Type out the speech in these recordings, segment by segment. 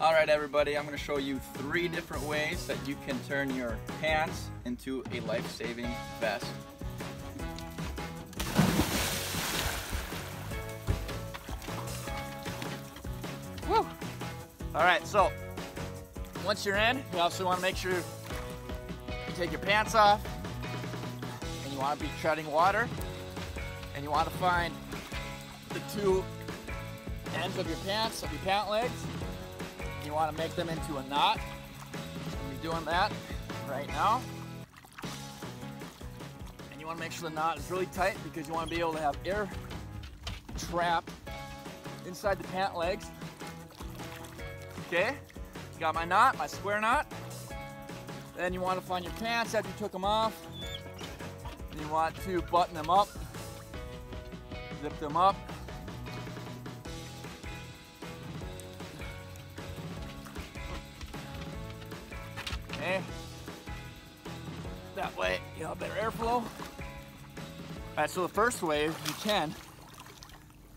Alright everybody, I'm going to show you 3 different ways that you can turn your pants into a life-saving vest. Woo! Alright, so once you're in, you also want to make sure you take your pants off, and you want to be treading water, and you want to find the 2 ends of your pants, of your pant legs. You want to make them into a knot. We'll be doing that right now. And you want to make sure the knot is really tight because you want to be able to have air trapped inside the pant legs. Okay, got my knot, my square knot. Then you want to find your pants after you took them off. And you want to button them up, zip them up. Okay. That way you have better airflow. Alright, so the first way, if you can,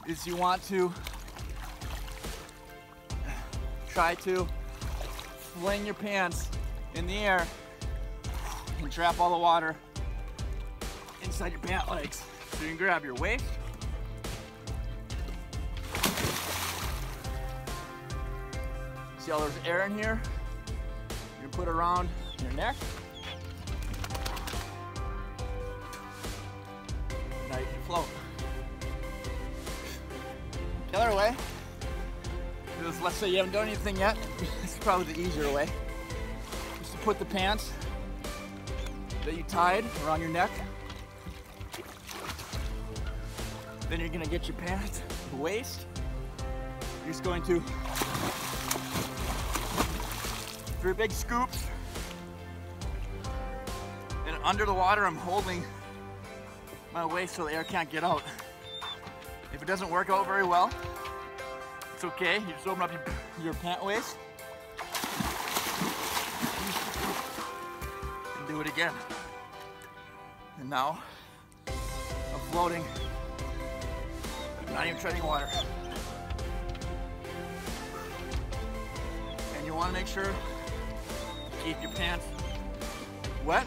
is you want to try to fling your pants in the air and trap all the water inside your pant legs. So you can grab your waist, see how there's air in here? You put it around your neck. Now you can float. The other way is, let's say you haven't done anything yet, this is probably the easier way, is to put the pants that you tied around your neck. Then you're gonna get your pants, the waist. You're just going to 3 big scoops, and under the water I'm holding my waist so the air can't get out. If it doesn't work out very well, it's okay. You just open up your pant waist and do it again. And now I'm floating, I'm not even treading water. And you want to make sure keep your pants wet.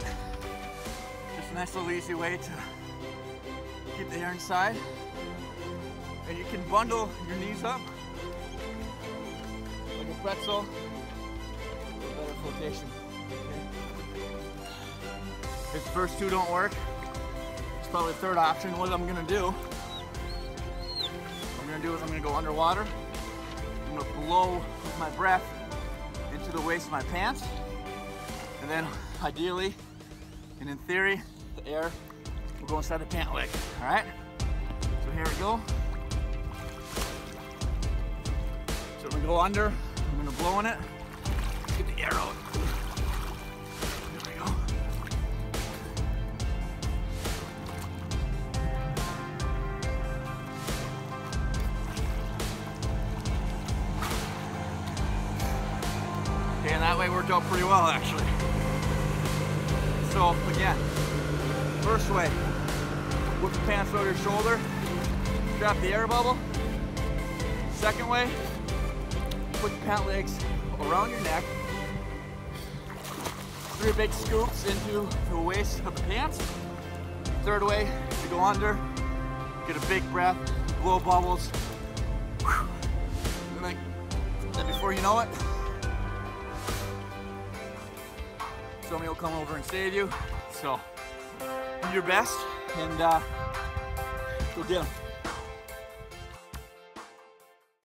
Just a nice little easy way to keep the air inside. And you can bundle your knees up like a pretzel for better flotation. Okay. If the first 2 don't work, it's probably the 3rd option. What I'm gonna do is I'm gonna go underwater. I'm gonna blow with my breath into the waist of my pants. And then, ideally, and in theory, the air will go inside the pant leg, all right? So here we go. So I'm gonna go under, I'm gonna blow in it, get the air out. There we go. Okay, and that way worked out pretty well, actually. So again, first way, whip the pants over your shoulder, trap the air bubble. Second way, put the pant legs around your neck, 3 big scoops into the waist of the pants. Third way, you go under, get a big breath, blow bubbles, and then before you know it, somebody will come over and save you. So do your best and go get 'em.